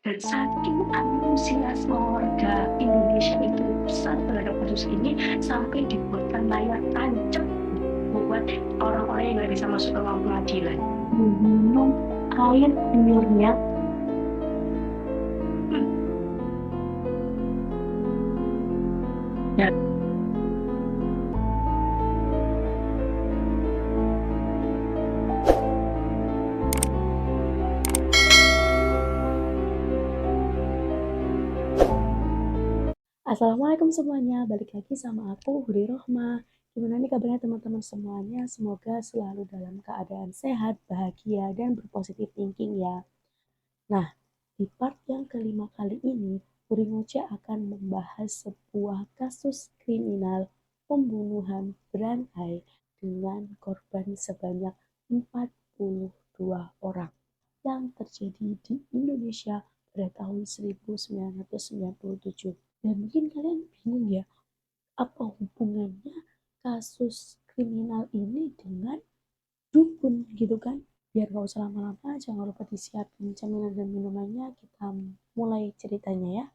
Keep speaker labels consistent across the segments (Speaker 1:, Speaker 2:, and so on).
Speaker 1: Dan saking antusias warga Indonesia itu besar terhadap kasus ini sampai dibuatkan layar tancap buat orang-orang yang nggak bisa masuk ke ruang pengadilan. Minum air liurnya. Ya.
Speaker 2: Assalamualaikum semuanya, balik lagi sama aku Huri Rohma. Gimana nih kabarnya teman-teman semuanya? Semoga selalu dalam keadaan sehat, bahagia, dan berpositif thinking ya. Nah, di part yang kelima kali ini, Huri Ngoce akan membahas sebuah kasus kriminal pembunuhan berantai dengan korban sebanyak 42 orang yang terjadi di Indonesia pada tahun 1997. Dan mungkin kalian bingung ya, apa hubungannya kasus kriminal ini dengan dukun gitu kan? Biar gak usah lama-lama, jangan lupa disiapin camilan dan minumannya, kita mulai ceritanya ya.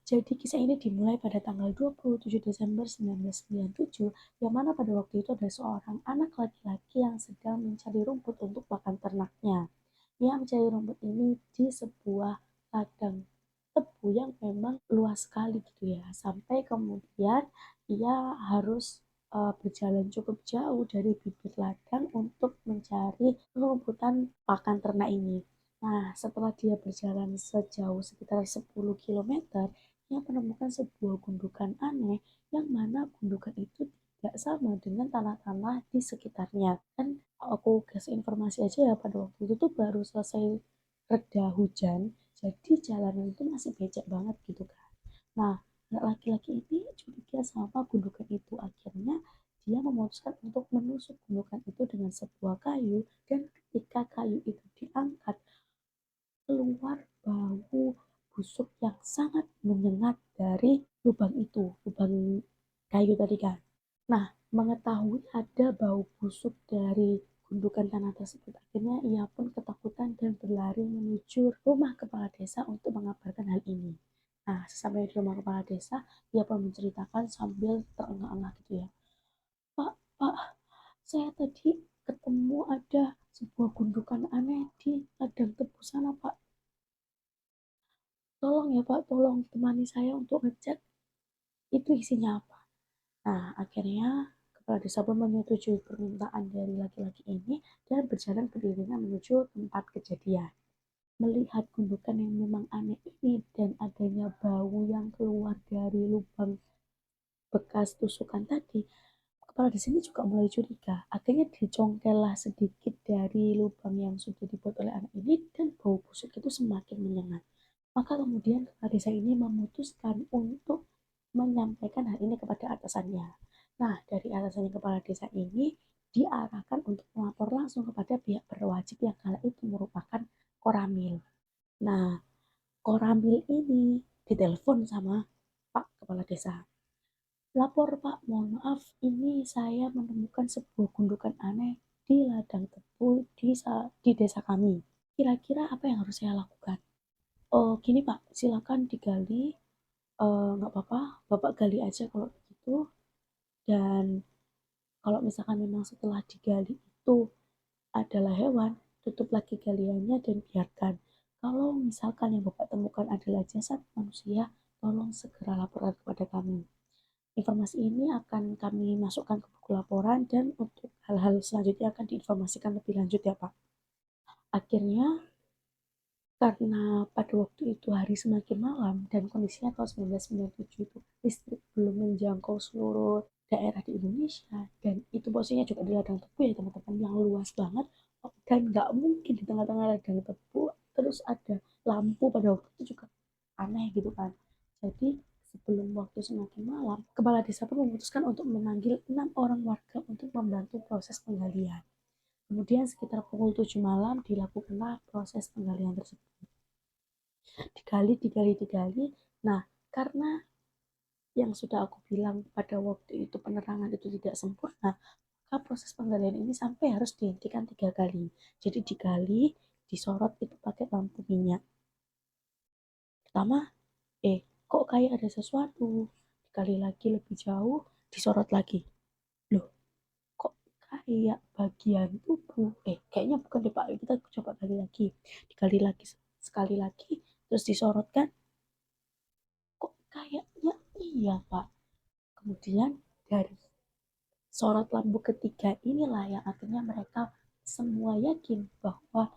Speaker 2: Jadi kisah ini dimulai pada tanggal 27 Desember 1997, yang mana pada waktu itu ada seorang anak laki-laki yang sedang mencari rumput untuk pakan ternaknya. Ia mencari rumput ini di sebuah ladang tebu yang memang luas sekali gitu ya. Sampai kemudian ia harus berjalan cukup jauh dari bibit ladang untuk mencari rumputan pakan ternak ini. Nah, setelah dia berjalan sejauh sekitar 10 kilometer, ia menemukan sebuah gundukan aneh yang mana gundukan itu tidak sama dengan tanah-tanah di sekitarnya. Dan aku kasih informasi aja ya, pada waktu itu tuh baru selesai reda hujan, jadi jalanan itu masih becek banget gitu kan. Nah, laki-laki ini curiga sama gundukan itu. Akhirnya dia memutuskan untuk menusuk gundukan itu dengan sebuah kayu, dan ketika kayu itu diangkat, keluar bau busuk yang sangat menyengat dari lubang itu, lubang kayu tadi kan. Nah, mengetahui ada bau busuk dari gundukan tanah tersebut, akhirnya ia pun ketakutan dan berlari menuju rumah kepala desa untuk mengabarkan hal ini. Nah, sesampai di rumah kepala desa, ia pun menceritakan sambil terengah-engah gitu ya. Pak, Pak, saya tadi ketemu ada sebuah gundukan aneh di ladang tebu sana, Pak. Tolong ya Pak, tolong temani saya untuk ngecek itu isinya apa. Nah, akhirnya kepala desa pun menyetujui permintaan dari laki-laki ini dan berjalan beriringan menuju tempat kejadian. Melihat gundukan yang memang aneh ini dan adanya bau yang keluar dari lubang bekas tusukan tadi, kepala desa ini juga mulai curiga. Akhirnya dicongkellah sedikit dari lubang yang sudah dibuat oleh anak ini, dan bau busuk itu semakin menyengat. Maka kemudian kepala desa ini memutuskan untuk menyampaikan hal ini kepada atasannya. Nah, dari atasannya kepala desa ini diarahkan untuk melapor langsung kepada pihak berwajib yang kala itu merupakan Koramil. Nah, Koramil ini ditelepon sama Pak Kepala Desa. Lapor Pak, mohon maaf, ini saya menemukan sebuah gundukan aneh di ladang tebu di desa kami. Kira-kira apa yang harus saya lakukan? Oh, gini Pak, silakan digali. Nggak apa-apa, Bapak gali aja kalau begitu. Dan kalau misalkan memang setelah digali itu adalah hewan, tutup lagi galiannya dan biarkan. Kalau misalkan yang Bapak temukan adalah jasad manusia, tolong segera laporkan kepada kami. Informasi ini akan kami masukkan ke buku laporan, dan untuk hal-hal selanjutnya akan diinformasikan lebih lanjut ya Pak. Akhirnya, karena pada waktu itu hari semakin malam dan kondisinya tahun 1997 itu listrik belum menjangkau seluruh daerah di Indonesia, dan itu posisinya juga di ladang tebu ya teman-teman, yang luas banget, dan nggak mungkin di tengah-tengah ladang tebu terus ada lampu. Pada waktu itu juga aneh gitu kan. Jadi sebelum waktu semakin malam, kepala desa pun memutuskan untuk memanggil 6 orang warga untuk membantu proses penggalian. Kemudian sekitar pukul 7 malam dilakukanlah proses penggalian tersebut. Digali. Nah, karena yang sudah aku bilang pada waktu itu penerangan itu tidak sempurna, maka proses penggalian ini sampai harus dihentikan 3 kali. Jadi digali, disorot itu pakai lampu minyak. Pertama, kok kayak ada sesuatu. Digali lagi lebih jauh, disorot lagi. Loh, kok kayak bagian tubuh? Kayaknya bukan deh Pak, kita coba gali lagi. Digali lagi sekali lagi, terus disorot kan? Kok kayaknya iya Pak. Kemudian dari sorot lampu ketiga inilah yang akhirnya mereka semua yakin bahwa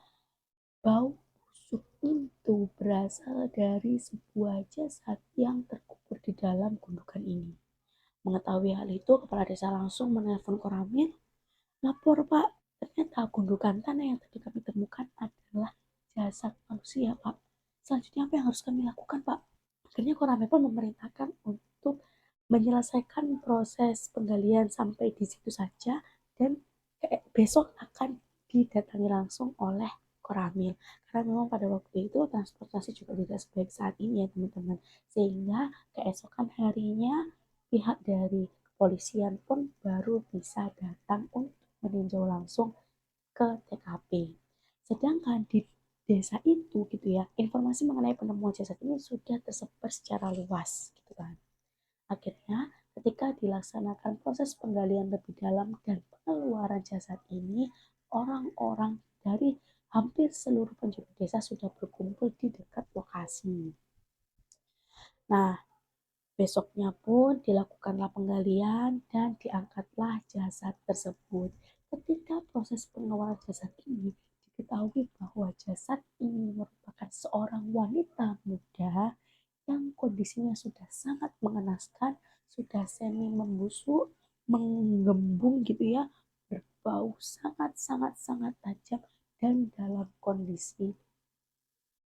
Speaker 2: bau busuk itu berasal dari sebuah jasad yang terkubur di dalam gundukan ini. Mengetahui hal itu, kepala desa langsung menelpon Koramil. Lapor Pak, ternyata gundukan tanah yang tadi kami temukan adalah jasad manusia Pak. Selanjutnya apa yang harus kami lakukan Pak? Akhirnya Koramil pun memerintahkan untuk menyelesaikan proses penggalian sampai di situ saja dan besok akan didatangi langsung oleh Koramil. Karena memang pada waktu itu transportasi juga tidak sebaik saat ini ya teman-teman. Sehingga keesokan harinya pihak dari kepolisian pun baru bisa datang untuk meninjau langsung ke TKP. Sedangkan di desa itu gitu ya, informasi mengenai penemuan jasad ini sudah tersebar secara luas gitu kan. Akhirnya ketika dilaksanakan proses penggalian lebih dalam dan pengeluaran jasad ini, orang-orang dari hampir seluruh penjuru desa sudah berkumpul di dekat lokasi. Nah, besoknya pun dilakukanlah penggalian dan diangkatlah jasad tersebut. Ketika proses pengeluaran jasad ini, diketahui bahwa jasad ini merupakan seorang wanita muda yang kondisinya sudah sangat mengenaskan, sudah semi membusuk, menggembung gitu ya, berbau sangat-sangat tajam dan dalam kondisi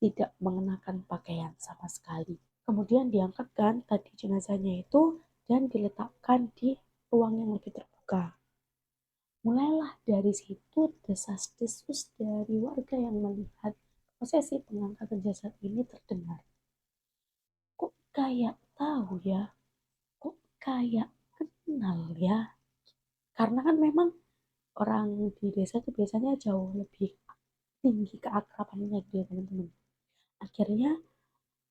Speaker 2: tidak mengenakan pakaian sama sekali. Kemudian diangkatkan tadi jenazahnya itu dan diletakkan di ruang yang lebih terbuka. Mulailah dari situ desas-desus dari warga yang melihat prosesi pengangkatan jasad ini terdengar. Kok kayak tahu ya? Kok kayak kenal ya? Karena kan memang orang di desa itu biasanya jauh lebih tinggi keakrabannya gitu ya teman-teman. Akhirnya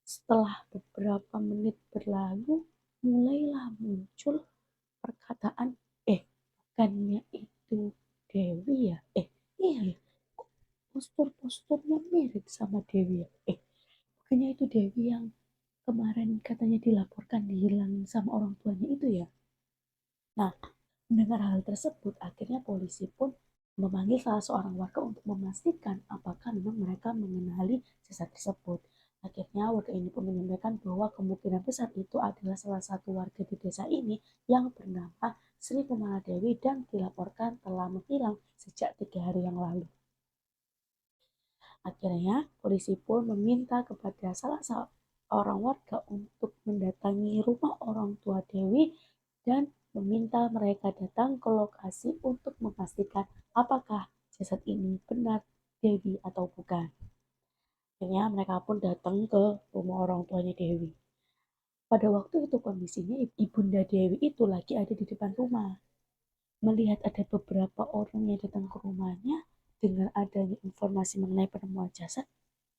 Speaker 2: setelah beberapa menit berlalu, mulailah muncul perkataan, bukannya itu Dewi ya? Iya ya, kok postur-posturnya mirip sama Dewi ya? Bukannya itu Dewi yang kemarin katanya dilaporkan hilang sama orang tuanya itu ya? Nah, mendengar hal tersebut, akhirnya polisi pun memanggil salah seorang warga untuk memastikan apakah memang mereka mengenali jasad tersebut. Akhirnya warga ini pun menyampaikan bahwa kemungkinan besar itu adalah salah satu warga di desa ini yang bernama Sri Kumala Dewi dan dilaporkan telah menghilang sejak 3 hari yang lalu. Akhirnya polisi pun meminta kepada salah seorang warga untuk mendatangi rumah orang tua Dewi dan meminta mereka datang ke lokasi untuk memastikan apakah jasad ini benar Dewi atau bukan. Akhirnya mereka pun datang ke rumah orang tuanya Dewi. Pada waktu itu kondisinya ibunda Dewi itu lagi ada di depan rumah. Melihat ada beberapa orang yang datang ke rumahnya dengan adanya informasi mengenai penemuan jasad,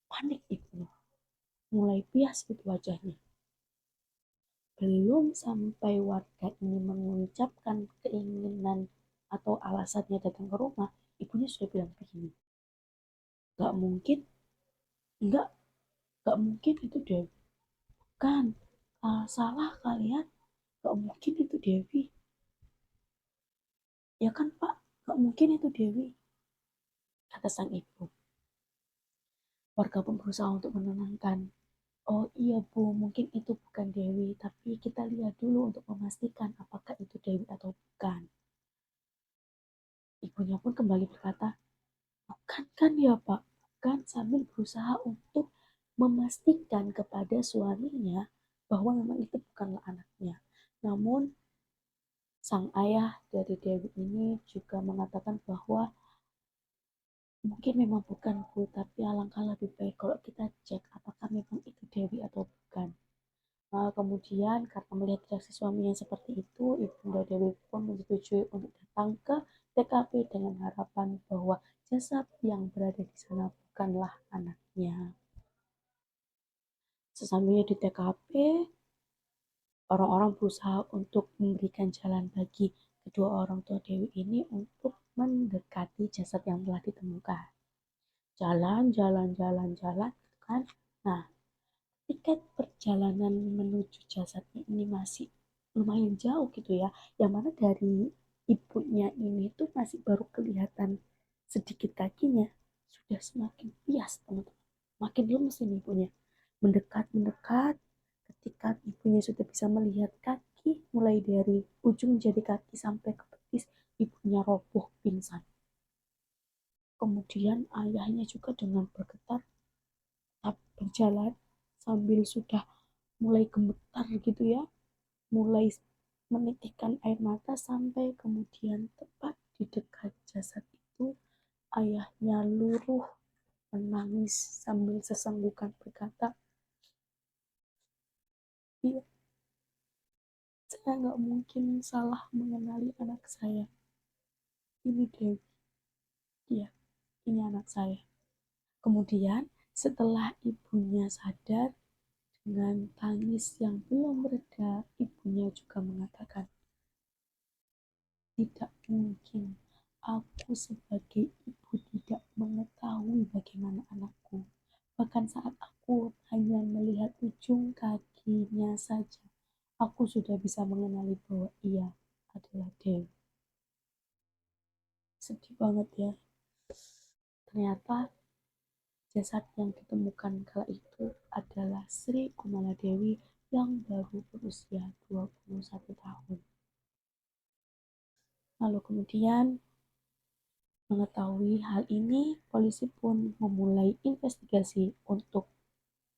Speaker 2: panik ibu. Mulai pias itu wajahnya. Belum sampai warga ini mengucapkan keinginan atau alasannya datang ke rumah, ibunya sudah bilang begini, nggak mungkin, nggak, nggak mungkin itu Dewi. Kan, salah kalian, nggak mungkin itu Dewi. Ya kan Pak, nggak mungkin itu Dewi, kata sang ibu. Warga pun berusaha untuk menenangkan. Oh iya Bu, mungkin itu bukan Dewi, tapi kita lihat dulu untuk memastikan apakah itu Dewi atau bukan. Ibunya pun kembali berkata, bukan kan ya Pak, bukan, sambil berusaha untuk memastikan kepada suaminya bahwa memang itu bukanlah anaknya. Namun sang ayah dari Dewi ini juga mengatakan bahwa mungkin memang bukan Bu, tapi alangkah lebih baik kalau kita cek apakah memang itu Dewi atau bukan. Kemudian karena melihat reaksi suaminya seperti itu, Ibunda Dewi pun menyetujui untuk datang ke TKP dengan harapan bahwa jasad yang berada di sana bukanlah anaknya. Sesampainya di TKP, orang-orang berusaha untuk memberikan jalan bagi kedua orang tua Dewi ini untuk mendekati jasad yang telah ditemukan. Jalan, jalan, jalan, jalan, kan? Nah, tiket perjalanan menuju jasadnya ini masih lumayan jauh gitu ya. Yang mana dari ibunya ini tuh masih baru kelihatan sedikit kakinya. Sudah semakin pias, teman-teman. Makin lemes ini ibunya. Mendekat, mendekat. Ketika ibunya sudah bisa melihat kaki, mulai dari ujung jari kaki sampai ke betis, ibunya roboh pingsan. Kemudian ayahnya juga dengan bergetar berjalan sambil sudah mulai gemetar gitu ya, mulai menitikkan air mata sampai kemudian tepat di dekat jasad itu ayahnya luruh menangis sambil sesenggukan berkata, iya, saya nggak mungkin salah mengenali anak saya. Ini Dewi, iya, ini anak saya. Kemudian setelah ibunya sadar, dengan tangis yang belum mereda, ibunya juga mengatakan, tidak mungkin aku sebagai ibu tidak mengetahui bagaimana anakku. Bahkan saat aku hanya melihat ujung kakinya saja, aku sudah bisa mengenali bahwa ia adalah Dewi. Sedih banget ya. Ternyata jasad yang ditemukan kala itu adalah Sri Kumala Dewi yang baru berusia 21 tahun. Lalu kemudian mengetahui hal ini, polisi pun memulai investigasi untuk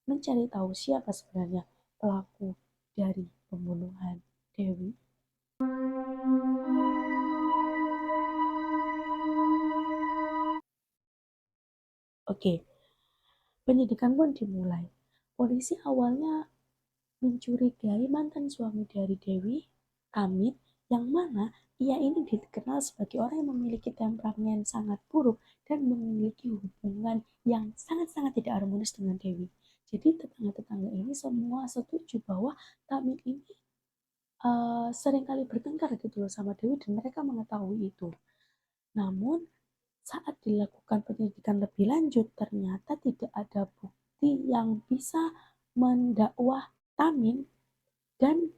Speaker 2: mencari tahu siapa sebenarnya pelaku dari pembunuhan Dewi. Oke, penyidikan pun dimulai. Polisi awalnya mencurigai mantan suami dari Dewi, Amit, yang mana ia ini dikenal sebagai orang yang memiliki temperamen sangat buruk dan memiliki hubungan yang sangat-sangat tidak harmonis dengan Dewi. Jadi tetangga-tetangga ini semua setuju bahwa Tamit ini seringkali bertengkar gitu loh sama Dewi dan mereka mengetahui itu. Namun saat dilakukan penyelidikan lebih lanjut ternyata tidak ada bukti yang bisa mendakwah Tamin dan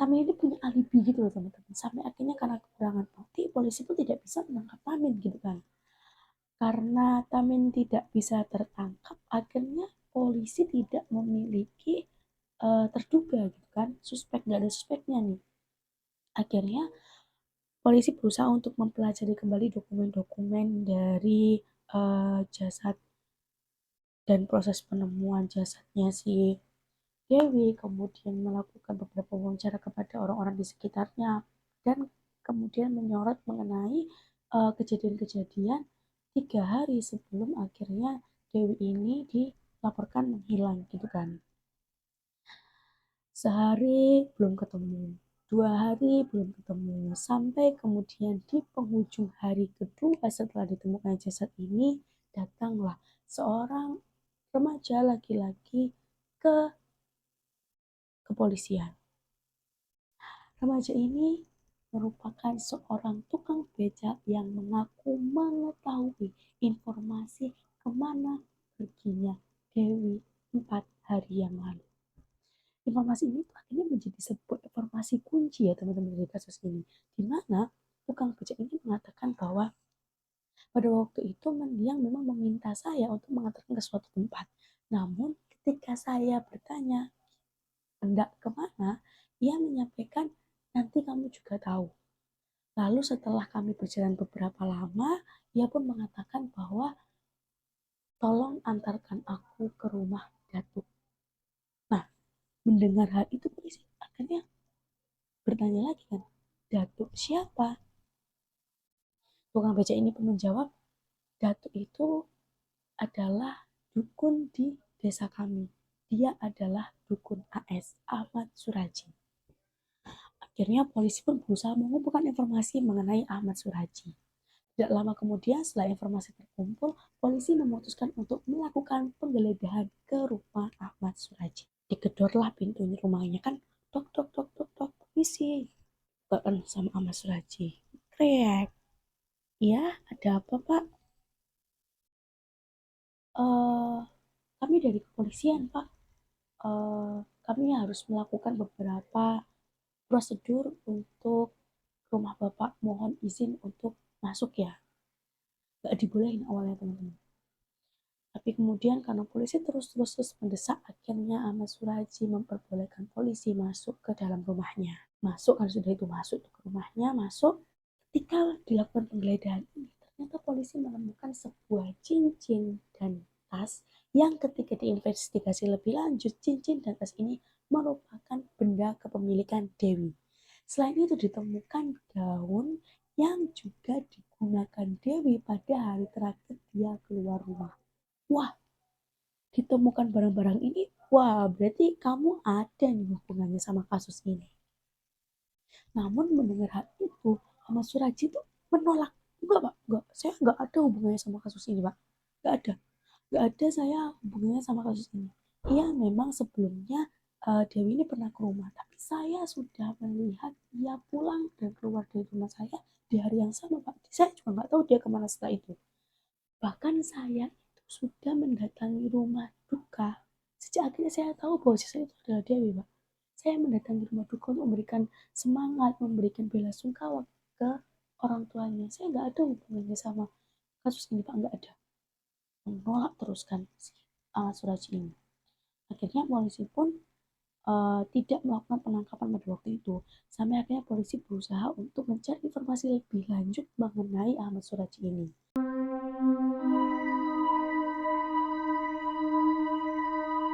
Speaker 2: Tamin ini punya alibi gitu loh teman-teman. Sampai akhirnya karena kekurangan bukti polisi pun tidak bisa menangkap Tamin gitu kan. Karena Tamin tidak bisa tertangkap akhirnya polisi tidak memiliki terduga gitu kan. Suspek, nggak ada suspeknya nih. Akhirnya polisi berusaha untuk mempelajari kembali dokumen-dokumen dari jasad dan proses penemuan jasadnya si Dewi, kemudian melakukan beberapa wawancara kepada orang-orang di sekitarnya dan kemudian menyorot mengenai kejadian-kejadian 3 hari sebelum akhirnya Dewi ini dilaporkan menghilang gitu kan. Sehari belum ketemu, 2 hari belum ketemu, sampai kemudian di penghujung hari kedua setelah ditemukan jasad ini, datanglah seorang remaja laki-laki ke kepolisian. Remaja ini merupakan seorang tukang becak yang mengaku mengetahui informasi kemana perginya Dewi 4 hari yang lalu. Informasi ini akhirnya menjadi sebuah informasi kunci ya teman-teman dari kasus ini, di mana tukang becak ini mengatakan bahwa pada waktu itu mendiang memang meminta saya untuk mengantarkan ke suatu tempat. Namun ketika saya bertanya hendak kemana, ia menyampaikan nanti kamu juga tahu. Lalu setelah kami berjalan beberapa lama, ia pun mengatakan bahwa tolong antarkan aku ke rumah Datuk. Nah, mendengar hal itu polisi akhirnya bertanya lagi kan, Datuk siapa? Tukang beca ini pun menjawab, Datuk itu adalah dukun di desa kami, dia adalah dukun AS, Ahmad Suraji. Akhirnya polisi pun berusaha mengumpulkan informasi mengenai Ahmad Suraji. Tidak lama kemudian setelah informasi terkumpul, polisi memutuskan untuk melakukan penggeledahan ke rumah Ahmad Suraji. Digedorlah pintunya rumahnya kan, tok tok tok tok tok, polisi. Bukan sama Ahmad Suraji. Krek. Ya, ada apa Pak? Eh, kami dari kepolisian Pak. Kami harus melakukan beberapa prosedur untuk rumah Bapak. Mohon izin untuk masuk ya. Gak dibolehin awalnya teman-teman. Tapi kemudian karena polisi terus mendesak, akhirnya Ahmad Suraji memperbolehkan polisi masuk ke dalam rumahnya. Masuk, kan sudah itu masuk ke rumahnya, masuk. Ketika dilakukan penggeledahan ini, ternyata polisi menemukan sebuah cincin dan tas yang ketika diinvestigasi lebih lanjut, cincin dan tas ini merupakan benda kepemilikan Dewi. Selain itu ditemukan gaun yang juga digunakan Dewi pada hari terakhir dia keluar rumah. Wah, ditemukan barang-barang ini, wah berarti kamu ada nih hubungannya sama kasus ini. Namun mendengar hal itu, Ahmad Suraji itu menolak. Enggak Pak, enggak. Saya enggak ada hubungannya sama kasus ini Pak. Enggak ada. Enggak ada saya hubungannya sama kasus ini. Iya memang sebelumnya Dewi ini pernah ke rumah, tapi saya sudah melihat dia pulang dan keluar dari rumah saya di hari yang sama Pak. Saya juga nggak tahu dia kemana setelah itu. Bahkan saya itu sudah mendatangi rumah duka. Sejak akhirnya saya tahu bahwa siswa itu adalah Dewi, Pak. Saya mendatangi rumah duka untuk memberikan semangat, memberikan bela sungkawa ke orang tuanya. Saya nggak ada hubungannya sama kasus ini, Pak. Nggak ada. Menolak terus kan si Suraji ini. Akhirnya polisi pun tidak melakukan penangkapan pada waktu itu. Sampai akhirnya polisi berusaha untuk mencari informasi lebih lanjut mengenai Ahmad Suraji ini.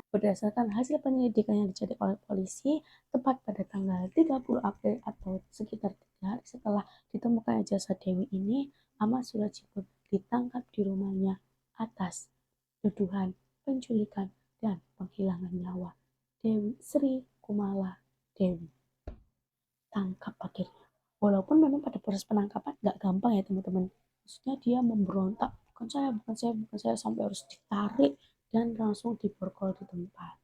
Speaker 2: Berdasarkan hasil penyelidikan yang dicatat oleh polisi, tepat pada tanggal 30 April atau sekitar 3 hari setelah ditemukannya jasad Dewi ini, Ahmad Suraji pun ditangkap di rumahnya atas tuduhan penculikan dan penghilangan nyawa Dewi Sri Kumala Dewi. Tangkap akhirnya. Walaupun memang pada proses penangkapan nggak gampang ya teman-teman. Maksudnya dia memberontak, bukan saya sampai harus ditarik dan langsung diborgol di tempat.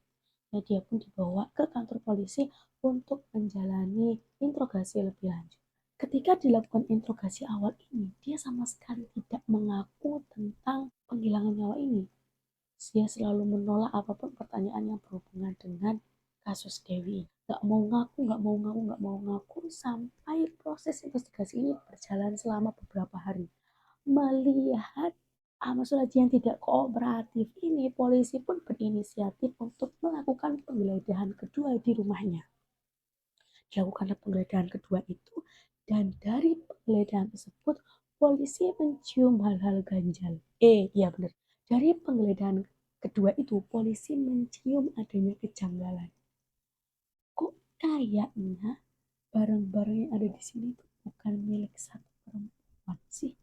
Speaker 2: Nah, dia pun dibawa ke kantor polisi untuk menjalani interogasi lebih lanjut. Ketika dilakukan interogasi awal ini, dia sama sekali tidak mengaku tentang penghilangan nyawa ini. Dia selalu menolak apapun pertanyaan yang berhubungan dengan kasus Dewi. Gak mau ngaku sampai proses investigasi ini berjalan selama beberapa hari. Melihat Ahmad Suraji yang tidak kooperatif ini, polisi pun berinisiatif untuk melakukan penggeledahan kedua di rumahnya. Dilakukan penggeledahan kedua itu, dan dari penggeledahan tersebut, polisi mencium hal-hal ganjal. Iya benar. Dari penggeledahan kedua itu, polisi mencium adanya kejanggalan. Kok kayaknya barang-barang yang ada di sini itu bukan milik satu perempuan sih?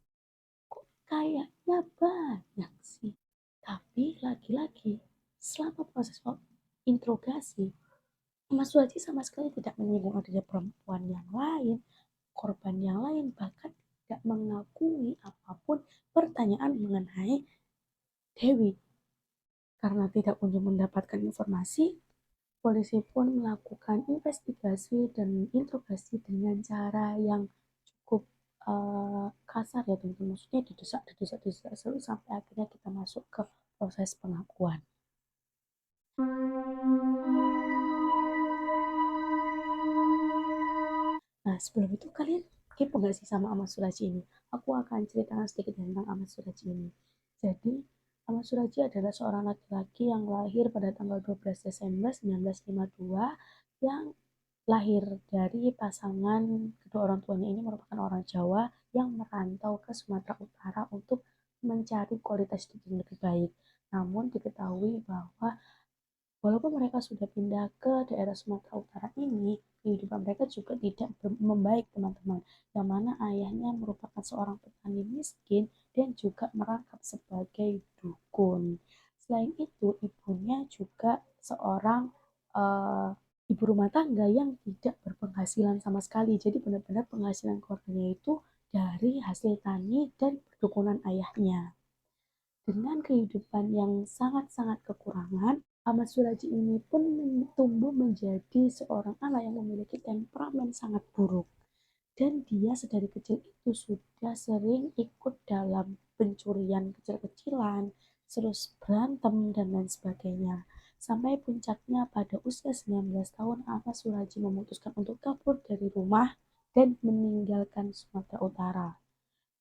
Speaker 2: Kayaknya banyak sih. Tapi lagi-lagi selama proses interogasi, Mas Waji sama sekali tidak menyinggung adanya perempuan yang lain, korban yang lain, bahkan tidak mengakui apapun pertanyaan mengenai Dewi. Karena tidak kunjung mendapatkan informasi, polisi pun melakukan investigasi dan interogasi dengan cara yang cukup kasar ya teman-teman. Maksudnya didesak sampai akhirnya kita masuk ke proses pengakuan. Nah sebelum itu kalian kepo gak sih sama Ahmad Suraji ini? Aku akan ceritakan sedikit tentang Ahmad Suraji ini. Jadi Ahmad Suraji adalah seorang laki-laki yang lahir pada tanggal 12 Desember 1952 yang lahir dari pasangan kedua orang tuanya ini merupakan orang Jawa yang merantau ke Sumatera Utara untuk mencari kualitas hidup yang lebih baik. Namun diketahui bahwa walaupun mereka sudah pindah ke daerah Sumatera Utara ini, kehidupan mereka juga tidak membaik teman-teman. Yang mana ayahnya merupakan seorang petani miskin dan juga merangkap sebagai dukun. selain itu ibunya juga seorang ibu rumah tangga yang tidak berpenghasilan sama sekali. Jadi benar-benar penghasilan keluarganya itu dari hasil tani dan perkebunan ayahnya. Dengan kehidupan yang sangat-sangat kekurangan, Ahmad Suraji ini pun tumbuh menjadi seorang anak yang memiliki temperamen sangat buruk. Dan dia sedari kecil itu sudah sering ikut dalam pencurian kecil-kecilan, terus berantem dan lain sebagainya. Sampai puncaknya pada usia 19 tahun Ahmad Suraji memutuskan untuk kabur dari rumah dan meninggalkan Sumatera Utara.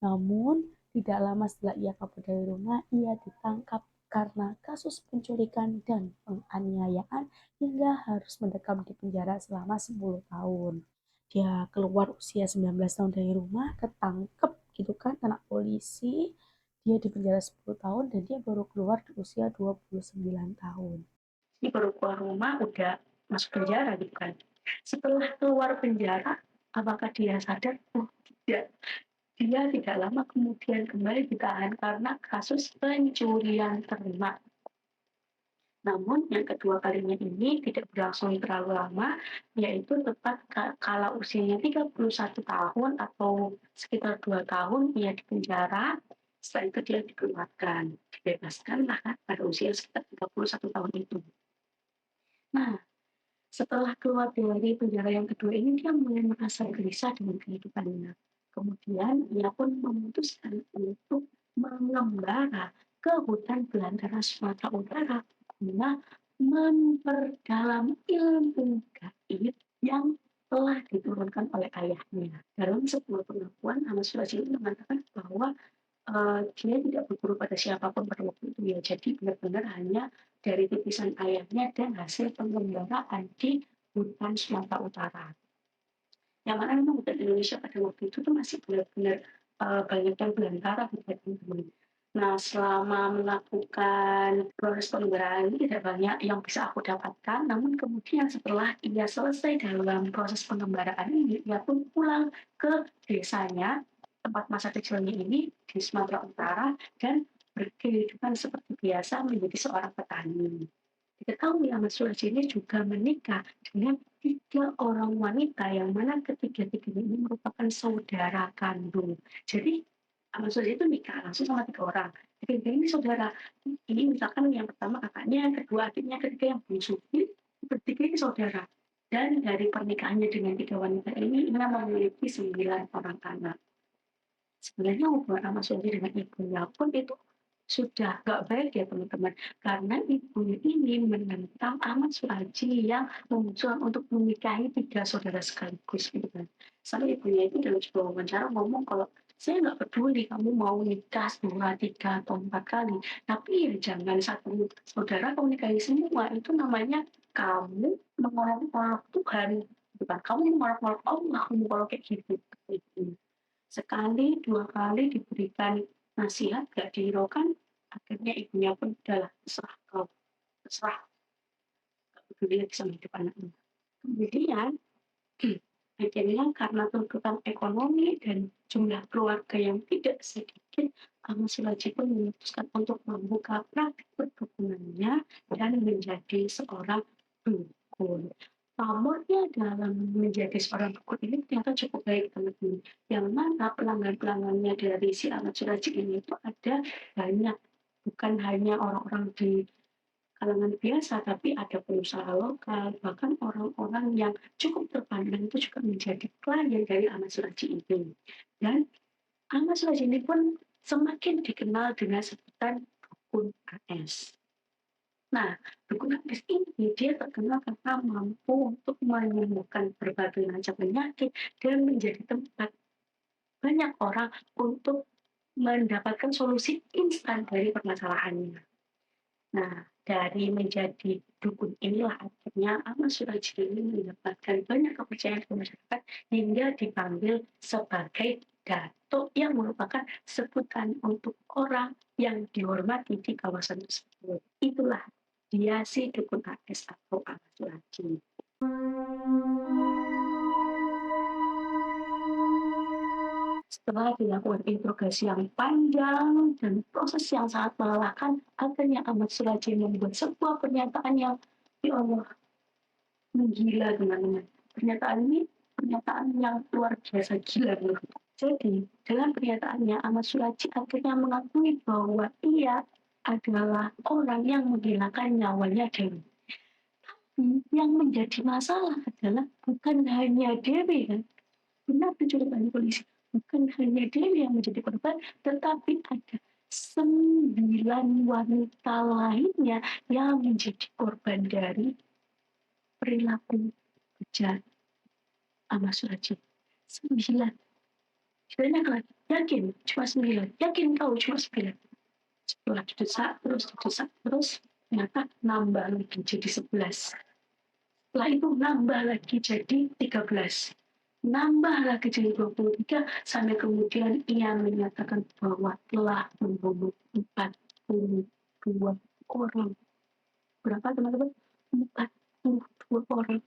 Speaker 2: Namun, tidak lama setelah ia kabur dari rumah, ia ditangkap karena kasus penculikan dan penganiayaan hingga harus mendekam di penjara selama 10 tahun. Dia keluar usia 19 tahun dari rumah, ketangkep gitu kan, anak polisi. Dia di penjara 10 tahun dan dia baru keluar di usia 29 tahun.
Speaker 1: Ini baru keluar rumah udah masuk penjara gitu kan. Setelah keluar penjara, apakah dia sadar? Oh, tidak. Dia tidak lama kemudian kembali ditahan karena kasus pencurian ternak. Namun yang kedua kalinya ini tidak berlangsung terlalu lama, yaitu tepat kala usianya 31 tahun atau sekitar 2 tahun ia dipenjara. Setelah itu dia dikeluarkan, dibebaskan lah kan pada usia sekitar 31 tahun itu. Nah, setelah keluar dari penjara yang kedua ini, dia mulai merasa gelisah dengan kehidupannya. Kemudian ia pun memutuskan untuk mengembara ke hutan belantara Sumatera Utara guna memperdalam ilmu gaib yang telah diturunkan oleh ayahnya. Dalam sebuah pengakuan, Ahmad Suraji mengatakan bahwa dia tidak berguru pada siapapun pada waktu itu ya. Jadi benar-benar hanya dari titisan ayahnya dan hasil pengembaraan di hutan Sumatera Utara. Yang mana memang hutan Indonesia pada waktu itu tuh masih benar-benar banyak yang belantara gitu ya teman-teman. Nah, selama melakukan proses pengembaraan ini tidak banyak yang bisa aku dapatkan, namun kemudian setelah ia selesai dalam proses pengembaraan ini, ia pun pulang ke desanya, tempat masa kecilnya ini di Sumatera Utara, dan berkehidupan seperti biasa menjadi seorang petani. Diketahui Ahmad Suraji ini juga menikah dengan 3 orang wanita yang mana ketiga-tiganya ini merupakan saudara kandung. Jadi Ahmad Suraji itu nikah langsung sama 3 orang. Tiga ini saudara. Ini misalkan yang pertama kakaknya, yang kedua adiknya, ketiga yang bungsu. Ini bertiga ini saudara. Dan dari pernikahannya dengan 3 wanita ini, ia memiliki 9 orang anak. Sebenarnya hubungan Ahmad Suraji dengan ibunya pun itu sudah nggak baik ya teman-teman, karena ibunya ini menentang Ahmad Suraji yang memutuskan untuk menikahi 3 saudara sekaligus gitu kan. Sampai ibunya itu dalam sebuah wawancara ngomong kalau saya nggak peduli kamu mau nikah 2, 3, atau 4 kali, tapi ya jangan satu saudara kamu nikahi semua. Itu namanya kamu mengolok-olok Tuhan, bukan kamu mengolok-olok Allah, kamu kalau kayak gitu. Gitu. Sekali, 2 kali diberikan nasihat gak dihiraukan, akhirnya ibunya pun udahlah terserah kau, terserah, gak peduli lagi sama hidup anaknya. Kemudian akhirnya karena tuntutan ekonomi dan jumlah keluarga yang tidak sedikit, Ahmad Suraji pun memutuskan untuk membuka praktik perkebunannya dan menjadi seorang dukun. Pamornya dalam menjadi seorang dukun ini ternyata cukup baik teman-teman. Yang mana pelanggan-pelanggannya dari si Ahmad Suraji ini itu ada banyak, bukan hanya orang-orang di kalangan biasa, tapi ada pengusaha lokal, bahkan orang-orang yang cukup terpandang itu juga menjadi klien dari Ahmad Suraji ini. Dan Ahmad Suraji ini pun semakin dikenal dengan sebutan dukun AS. Nah, dukun AS ini dia terkenal karena mampu untuk menyembuhkan berbagai macam penyakit dan menjadi tempat banyak orang untuk mendapatkan solusi instan dari permasalahannya. Nah, dari menjadi dukun inilah akhirnya Ahmad Suraji ini mendapatkan banyak kepercayaan dari masyarakat hingga dipanggil sebagai datuk yang merupakan sebutan untuk orang yang dihormati di kawasan tersebut. Itulah dia si dukun AS atau Ahmad Suraji. Setelah dilakukan interogasi yang panjang dan proses yang sangat melelahkan, akhirnya Ahmad Surraji membuat sebuah pernyataan yang, ya Allah, menggila teman-teman. Pernyataan ini pernyataan yang luar biasa gila menurutku. Jadi, dalam pernyataannya Ahmad Surraji akhirnya mengakui bahwa ia adalah orang yang menghilangkan nyawanya Dewi. Yang menjadi masalah adalah bukan hanya Dewi kan, benar penculikan polisi, bukan hanya Dewi yang menjadi korban, tetapi ada 9 wanita lainnya yang menjadi korban dari perilaku bejat Ahmad Surraji. 9. Banyak lagi. Yakin cuma 9. Yakin kau cuma 9. Setelah didesak terus, ternyata nambah lagi jadi 11. Setelah itu nambah lagi jadi 13. Nambah lagi jadi 23 sampai kemudian ia menyatakan bahwa telah membunuh 42 orang. Berapa teman-teman? 42 orang.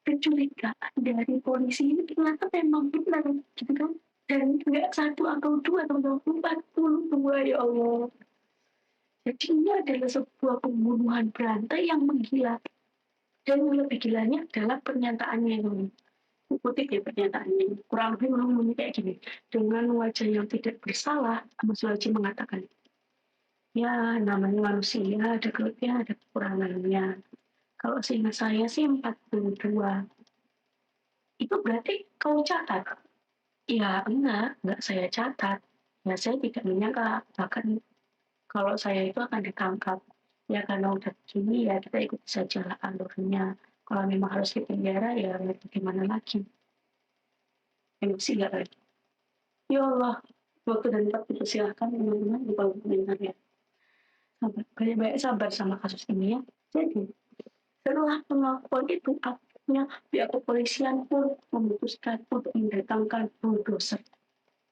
Speaker 1: Kecurigaan dari polisi ini ternyata memang benar gitu kan, dan nggak 1 atau 2 atau 42, ya Allah. Jadi ini adalah sebuah pembunuhan berantai yang menggila, dan yang lebih gilanya adalah pernyataannya ini. Kutip ya pernyataannya, kurang lebih ngomongnya kayak gini, dengan wajah yang tidak bersalah Ahmad Surraji mengatakan, ya namanya manusia ada kelebihan ada kekurangannya. Kalau seingat saya sih 42. Itu berarti kau catat? Ya enggak saya catat. Ya saya tidak menyangka, bahkan kalau saya itu akan ditangkap. Ya karena udah begini ya kita ikut saja lah alurnya. Kalau memang harus dipenjara ya bagaimana lagi. Emosi nggak lagi. Ya Allah, waktu dan tempat dipersilahkan teman-teman di bawah komentar ya. Sabar, banyak-banyak sabar sama kasus ini ya. Jadi, setelah pengakuan itu, akhirnya pihak kepolisian pun memutuskan untuk mendatangkan bulldozer.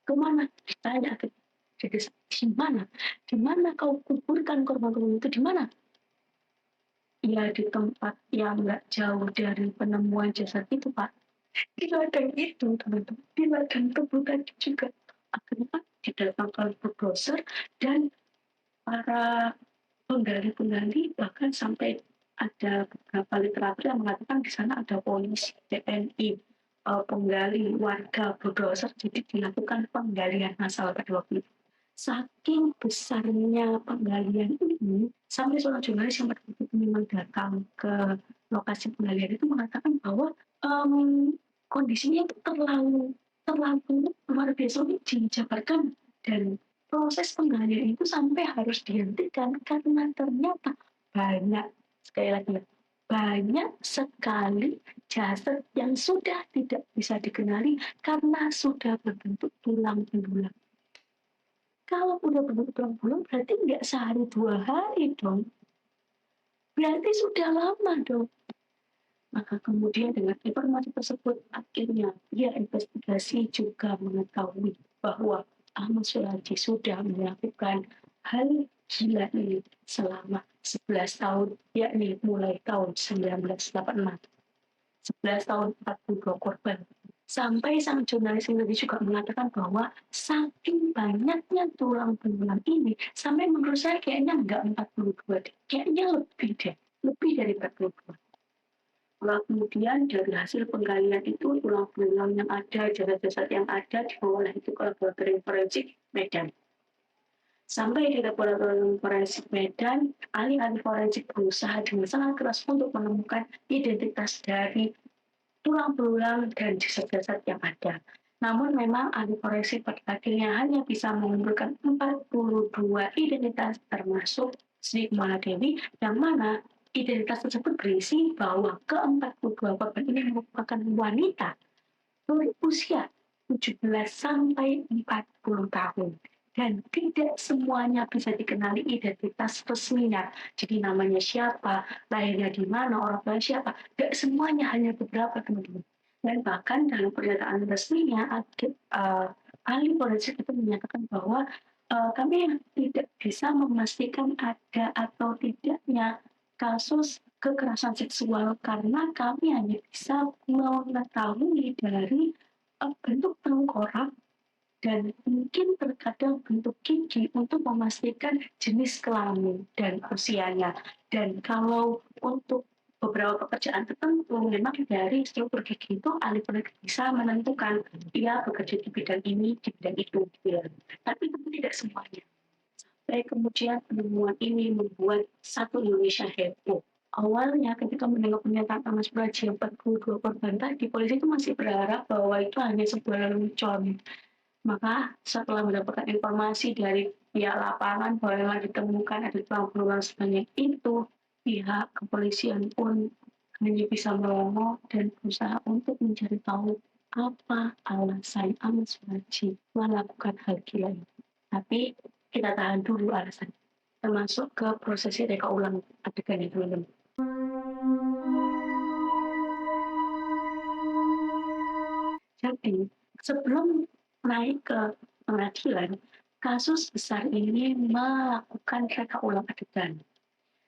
Speaker 1: Kemana? Ditanya akhirnya. Jadi, di mana? Di mana kau kuburkan korban-korban itu? Di mana? Ya di tempat yang nggak jauh dari penemuan jasad itu, Pak. Di ladang itu, teman-teman. Di ladang tebu tadi juga. Akhirnya didatangkan bulldozer dan para penggali-penggali, bahkan sampai ada beberapa literatur yang mengatakan di sana ada polisi, TNI, penggali, warga, bulldozer, jadi dilakukan penggalian massal pada waktu itu. Saking besarnya penggalian ini, sampai seorang jurnalis yang pada waktu itu memang datang ke lokasi penggalian itu mengatakan bahwa kondisinya itu terlalu luar biasa untuk dijabarkan, dan proses penggalian itu sampai harus dihentikan karena ternyata banyak, sekali lagi, banyak sekali jasad yang sudah tidak bisa dikenali karena sudah berbentuk tulang belulang. Kalau udah berbentuk tulang belulang berarti nggak sehari 2 hari dong. Berarti sudah lama dong. Maka kemudian dengan informasi tersebut akhirnya dia investigasi juga mengetahui bahwa Ahmad Surraji sudah melakukan hal gila ini selama 11 tahun, yakni mulai tahun 1986. 11 tahun 42 korban. Sampai sang jurnalis ini juga mengatakan bahwa saking banyaknya tulang belulang ini, sampai menurut saya kayaknya enggak 42 deh. Kayaknya lebih deh. Lebih dari 42. Lalu kemudian dari hasil penggalian itu tulang belulang yang ada, jasad-jasad yang ada dibawa itu ke laboratorium forensik Medan. Sampai di laboratorium forensik Medan, ahli-ahli forensik berusaha dengan sangat keras untuk menemukan identitas dari tulang belulang dan jasad-jasad yang ada. Namun memang ahli forensik pada akhirnya hanya bisa mengumpulkan 42 identitas termasuk Sri Kumaladewi, yang mana identitas tersebut berisi bahwa ke-42 korban ini merupakan wanita berusia 17 sampai 40 tahun. Dan tidak semuanya bisa dikenali identitas resminya. Jadi namanya siapa, lahirnya di mana, orang tua siapa. Tidak semuanya, hanya beberapa teman-teman. Dan bahkan dalam pernyataan resminya, ahli forensik itu menyatakan bahwa kami tidak bisa memastikan ada atau tidaknya kasus kekerasan seksual karena kami hanya bisa mengetahui dari bentuk tengkorak dan mungkin terkadang bentuk gigi untuk memastikan jenis kelamin dan usianya. Dan kalau untuk beberapa pekerjaan tertentu, memang dari struktur gigi itu ahli penyakit bisa menentukan dia bekerja di bidang ini, di bidang itu, gitu ya. Tapi itu tidak semuanya. Sampai kemudian penemuan ini membuat satu Indonesia heboh. Awalnya ketika mendengar pernyataan Mas Praji yang 42 korban tadi, polisi itu masih berharap bahwa itu hanya sebuah lelucon. Maka setelah mendapatkan informasi dari pihak lapangan bahwa memang ditemukan ada tulang belulang sebanyak itu, pihak kepolisian pun hanya bisa melongo dan berusaha untuk mencari tahu apa alasan Ahmad Suhaji melakukan hal gila itu. Tapi kita tahan dulu alasan, termasuk ke prosesi reka ulang adegan itu. Jadi sebelum naik ke pengadilan, kasus besar ini melakukan reka ulang adegan.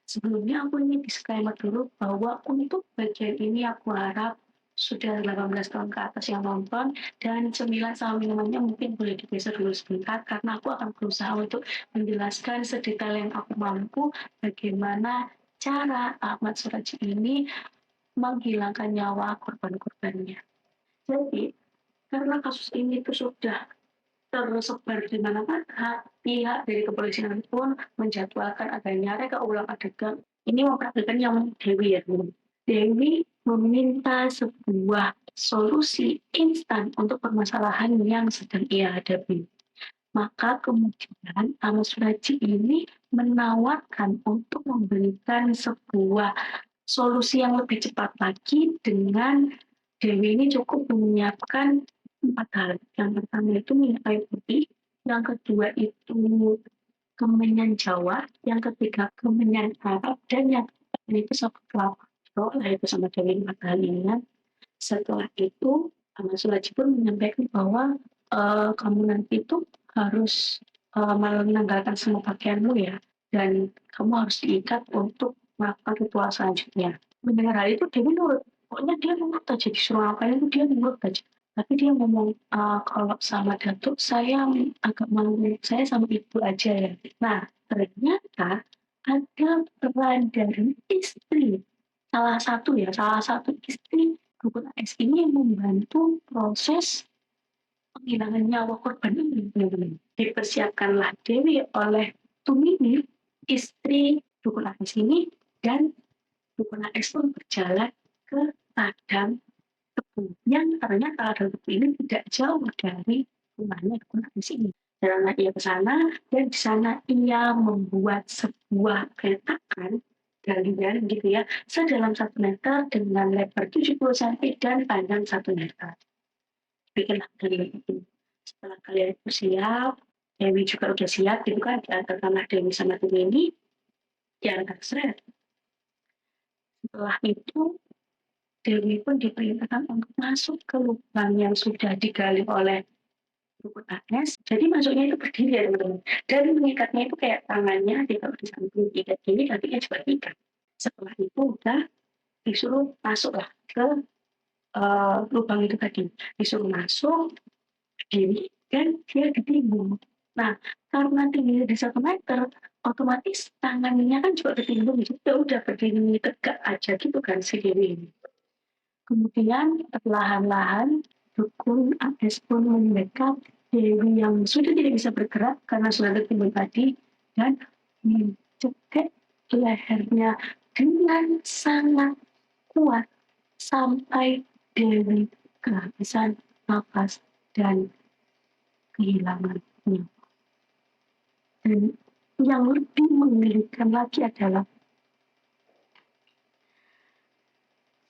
Speaker 1: Sebelumnya aku ingin disclaimer dulu bahwa untuk bagian ini aku harap sudah 18 tahun ke atas yang nonton dan cemilan sama minumannya mungkin boleh digeser dulu sebentar karena aku akan berusaha untuk menjelaskan sedetail yang aku mampu bagaimana cara Ahmad Suraji ini menghilangkan nyawa korban-korbannya. Jadi, karena kasus ini itu sudah tersebar di mana-mana, pihak dari kepolisian pun menjadwalkan adanya reka ulang adegan. Ini memperhatikan yang Dewi ya, Bu. Dewi meminta sebuah solusi instan untuk permasalahan yang sedang ia hadapi. Maka kemudian Ahmad Suraji ini menawarkan untuk memberikan sebuah solusi yang lebih cepat lagi dengan Dewi ini cukup menyiapkan 4 hal. Yang pertama itu minyak kayu putih, yang kedua itu kemenyan Jawa, yang ketiga kemenyan Arab, dan yang keempat itu sop kelapa. Lah itu sama Dewi 4 hal ini. Setelah itu, Ahmad Suraji pun menyampaikan bahwa kamu nanti itu harus menanggalkan semua pakaianmu ya, dan kamu harus diikat untuk melakukan ritual selanjutnya. Mendengar hal itu Dewi nurut, pokoknya dia nurut aja disuruh ngapain itu dia nurut aja. Tapi dia ngomong kalau sama Datuk saya agak malu, saya sama ibu aja ya. Nah ternyata ada peran dari istri salah satu istri Dukun AS ini membantu proses penghilangan nyawa korban ini. Dipersiapkanlah Dewi oleh Tumini, istri Dukun AS ini, dan Dukun AS pun berjalan ke ladang tebu yang ternyata ladang tebu ini tidak jauh dari rumahnya Dukun AS ini. Jalanlah ia ke sana dan di sana ia membuat sebuah petakan galian gitu ya sedalam 1 meter dengan lebar 70 cm dan panjang 1 meter. Bikinlah galian itu. Setelah kalian itu siap, Dewi juga udah siap gitu kan diantarkanlah Dewi sama Tumini diantar seret. Setelah itu Dewi pun diperintahkan untuk masuk ke lubang yang sudah digali oleh Dukun AS. Jadi masuknya itu berdiri ya teman-teman. Dan mengikatnya itu kayak tangannya ditaruh di samping ikat gini, kakinya juga diikat. Setelah itu udah disuruh masuklah ke lubang itu tadi. Disuruh masuk, berdiri, dan dia ditimbun. Nah, karena tingginya di 1 meter, otomatis tangannya kan juga ketimbun. Jadi udah berdiri tegak aja gitu kan si Dewi ini. Kemudian perlahan-lahan Dukun AS pun mendekat Dewi yang sudah tidak bisa bergerak karena sudah tertimbun tadi dan mencekik lehernya dengan sangat kuat sampai Dewi kehabisan nafas dan kehilangan nyawa. Dan yang lebih mengerikan lagi adalah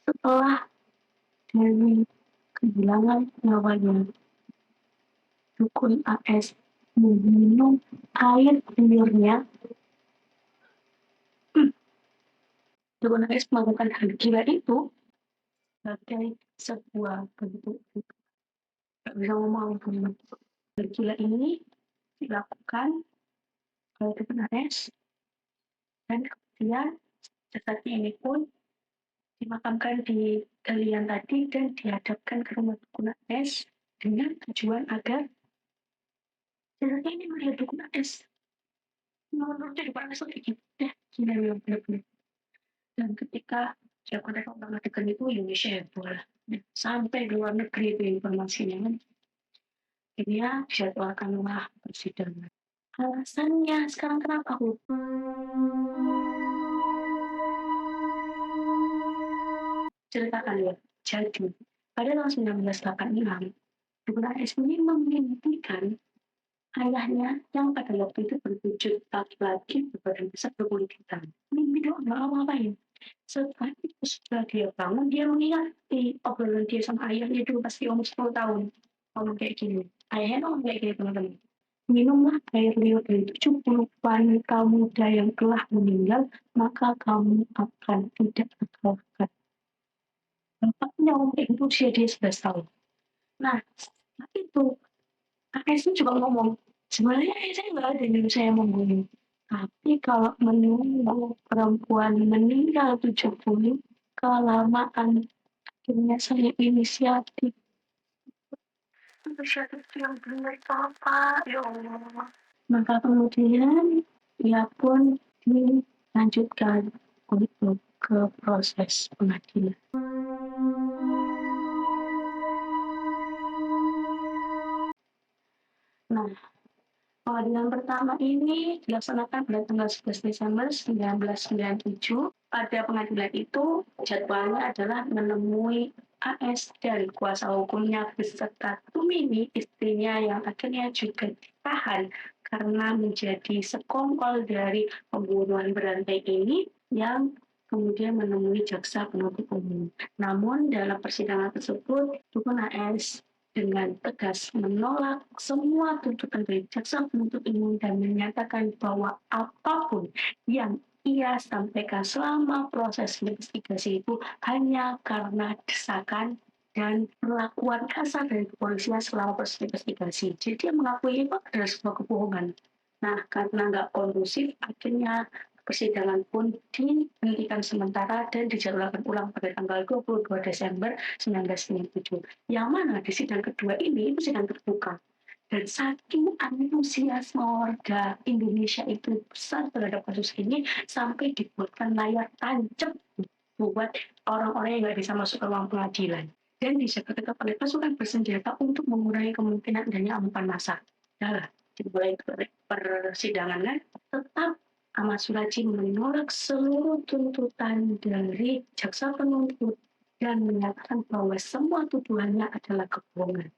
Speaker 1: setelah Dewi kehilangan nyawanya, Dukun AS meminum air liurnya. Dukun AS melakukan hal gila itu sebagai sebuah bentuk gak bisa ngomong. Hal gila ini dilakukan oleh Dukun AS dan kemudian jasadnya ini pun dimakamkan di galian tadi dan dihadapkan ke rumah Dukun AS dengan tujuan agar jasadnya ini melihat Dukun AS. Menurutnya Dukun AS kayak gitu deh, gila ya bener-bener. Dan ketika saya kontak orang adegan itu Indonesia ya boleh sampai di luar negeri itu informasinya kan. Akhirnya dijadwalkanlah persidangan. Alasannya sekarang kenapa aku ceritakan ya. Jadi, pada tahun 1986, Dukun AS ini memimpikan ayahnya yang pada waktu itu berwujud laki-laki berbadan besar berkulit hitam. Mimpi doang, nggak apa-apain. Setelah itu setelah dia bangun, dia mengingati obrolan dia sama ayahnya dulu pasti umur 10 tahun. Ngomong kayak gini. Ayahnya ngomong kayak gini teman-teman. Minumlah air liur dari 70 wanita muda yang telah meninggal, maka kamu akan tidak terkalahkan. Bapaknya ngomong kayak gitu usia dia 11 tahun. Nah, setelah itu AS juga ngomong, sebenarnya saya nggak ada yang saya membunuh. Tapi kalau menunggu perempuan meninggal 70, kelamaan akhirnya saya inisiatif. Inisiatif yang benar apa, ya Allah. Maka kemudian ia pun dilanjutkan untuk ke proses pengadilan. Nah, pengadilan pertama ini dilaksanakan pada tanggal 11 Desember 1997. Pada pengadilan itu, jadwalnya adalah menemui AS dan kuasa hukumnya beserta Tumini, istrinya yang akhirnya juga ditahan karena menjadi sekongkol dari pembunuhan berantai ini yang kemudian menemui jaksa penuntut umum. Namun dalam persidangan tersebut, Dukun AS dengan tegas menolak semua tuntutan dari jaksa penuntut umum dan menyatakan bahwa apapun yang ia sampaikan selama proses investigasi itu hanya karena desakan dan perlakuan kasar dari kepolisian selama proses investigasi. Jadi dia mengakui itu adalah sebuah kebohongan. Nah, karena nggak kondusif, akhirnya persidangan pun dihentikan sementara dan dijadwalkan ulang pada tanggal 22 Desember 1997. Yang mana di sidang kedua ini itu sidang terbuka. Dan saking antusiasme warga Indonesia itu besar terhadap kasus ini sampai dibuatkan layar tancap buat orang-orang yang nggak bisa masuk ke ruang pengadilan. Dan dijaga tetap oleh pasukan bersenjata untuk mengurangi kemungkinan adanya amukan massa. Nah, dimulai persidangan kan, tetap Ahmad Suraji menolak seluruh tuntutan dari jaksa penuntut dan menyatakan bahwa semua tuduhannya adalah kebohongan.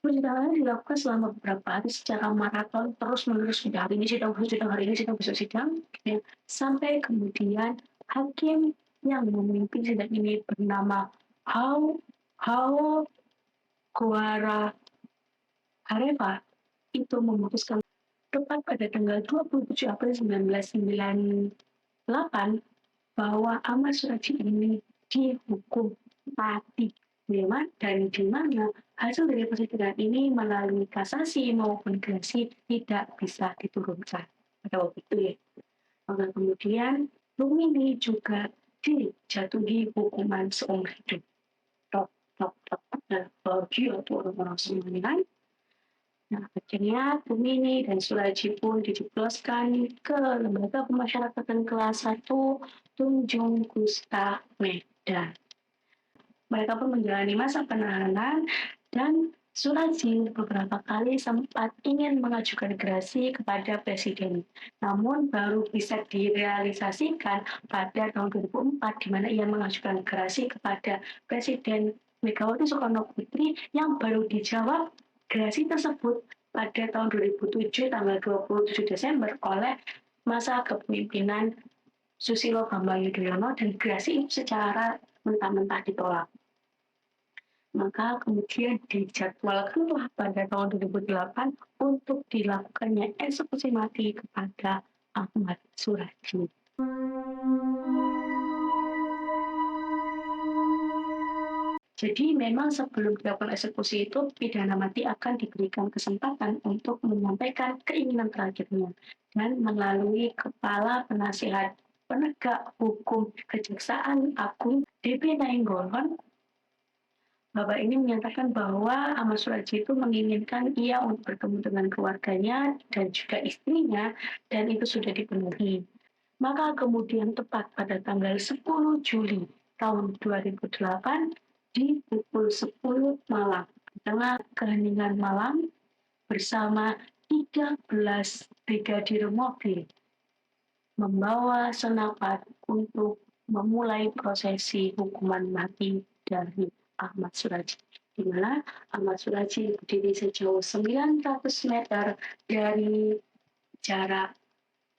Speaker 1: Persidangan dilakukan selama beberapa hari secara maraton terus-menerus, hari ini sidang, besok sidang, hari ini sidang, besok sidang, ya. Sampai kemudian hakim yang memimpin sidang ini bernama Hao Guara Hareva itu memutuskan tepat pada tanggal 27 April 1998 bahwa Ahmad Suraji ini dihukum mati. Dan di mana hasil dari persidangan ini melalui kasasi maupun gerasi tidak bisa diturunkan pada waktu itu ya. Maka kemudian Lumini juga dijatuhi hukuman seumur hidup. Bagi orang-orang semuanya. Nah, akhirnya Tumini dan Suraji pun dijebloskan ke Lembaga Pemasyarakatan Kelas 1 Tunjung Kusta, Medan. Mereka pun menjalani masa penahanan dan Suraji beberapa kali sempat ingin mengajukan gerasi kepada Presiden. Namun baru bisa direalisasikan pada tahun 2004 di mana ia mengajukan gerasi kepada Presiden Megawati Soekarno Putri yang baru dijawab gerasi tersebut pada tahun 2007 tanggal 27 Desember oleh masa kepemimpinan Susilo Bambang Yudhoyono dan gerasi itu secara mentah-mentah ditolak. Maka kemudian dijadwalkanlah pada tahun 2008 untuk dilakukannya eksekusi mati kepada Ahmad Suraji. Jadi memang sebelum dilakukan eksekusi itu, pidana mati akan diberikan kesempatan untuk menyampaikan keinginan terakhirnya dan melalui kepala penasihat penegak hukum Kejaksaan Agung DP Nainggolan, Bapak ini menyatakan bahwa Ahmad Suradji itu menginginkan ia untuk bertemu dengan keluarganya dan juga istrinya, dan itu sudah dipenuhi. Maka kemudian tepat pada tanggal 10 Juli tahun 2008 di pukul 10 malam, di tengah keheningan malam bersama 13 brigadir mobil membawa senapan untuk memulai prosesi hukuman mati dari Ahmad Suradji, di mana Ahmad Suradji berdiri sejauh 900 meter dari jarak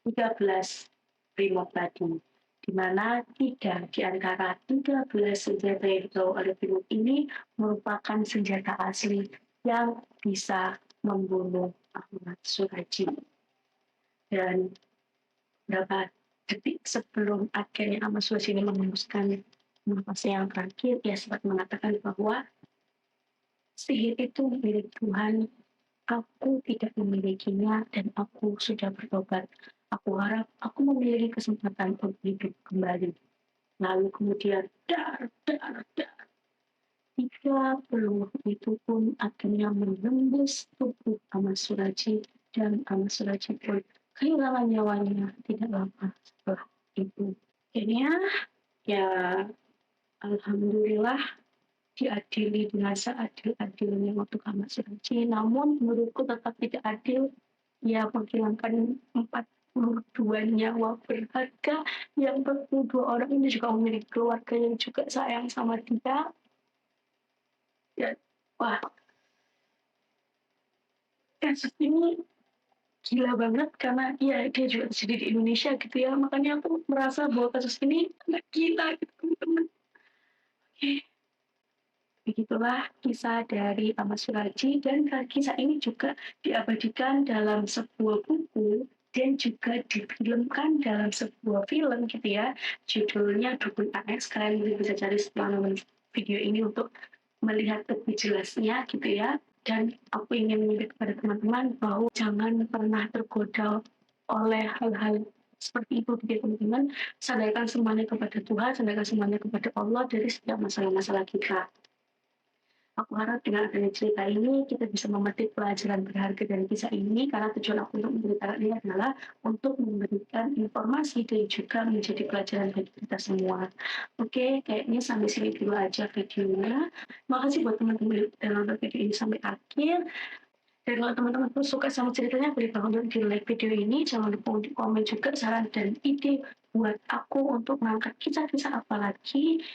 Speaker 1: 13 Brimob tadi, di mana 3 di antara 13 senjata yang dibawa oleh Brimob ini merupakan senjata asli yang bisa membunuh Ahmad Suradji. Dan beberapa detik sebelum akhirnya Ahmad Suradji ini menghembuskan nafasnya yang terakhir, ia sempat mengatakan bahwa sihir itu milik Tuhan, aku tidak memilikinya dan aku sudah bertobat. Aku harap aku memiliki kesempatan untuk hidup kembali. Lalu kemudian dar. 3 peluru itu pun akhirnya menembus tubuh Ahmad Suradji dan Ahmad Suradji pun kehilangan nyawanya tidak lama setelah itu. Akhirnya ya alhamdulillah diadili dengan seadil-adilnya untuk Ahmad Suradji. Namun menurutku tetap tidak adil. Ia menghilangkan 42 nyawa berharga, yang 42 orang ini juga memiliki keluarga yang juga sayang sama dia. Dan wah, kasus ini gila banget karena ya dia juga terjadi di Indonesia gitu ya. Makanya aku merasa bahwa kasus ini sangat gila gitu teman-teman. Oke. Begitulah kisah dari Ahmad Suradji, dan kisah ini juga diabadikan dalam sebuah buku dan juga difilmkan dalam sebuah film gitu ya. Judulnya Dukun AX. Kalian bisa cari setelah nonton video ini untuk melihat lebih jelasnya gitu ya. Dan aku ingin mengingatkan kepada teman-teman bahwa jangan pernah tergoda oleh hal-hal seperti itu gitu ya teman-teman. Sandarkan semuanya kepada Tuhan, sandarkan semuanya kepada Allah dari setiap masalah-masalah kita. Aku harap dengan adanya cerita ini kita bisa memetik pelajaran berharga dari kisah ini, karena tujuan aku untuk memberitakan ini adalah untuk memberikan informasi dan juga menjadi pelajaran bagi kita semua. Oke, kayaknya sampai sini dulu aja videonya. Makasih buat teman-teman yang nonton video ini sampai akhir. Dan kalau teman-teman suka sama ceritanya, boleh banget untuk di-like video ini. Jangan lupa untuk komen juga saran dan ide buat aku untuk mengangkat kisah-kisah apa lagi.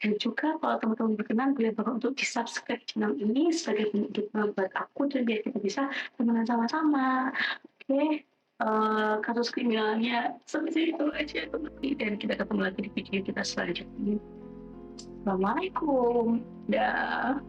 Speaker 1: Dan juga kalau teman-teman berkenan, boleh banget untuk di-subscribe channel ini sebagai bentuk dukungan buat aku dan biar kita bisa temenan sama-sama. Oke, kasus kriminalnya seperti itu aja teman-teman. Dan kita ketemu lagi di video kita selanjutnya. Assalamualaikum. Dah.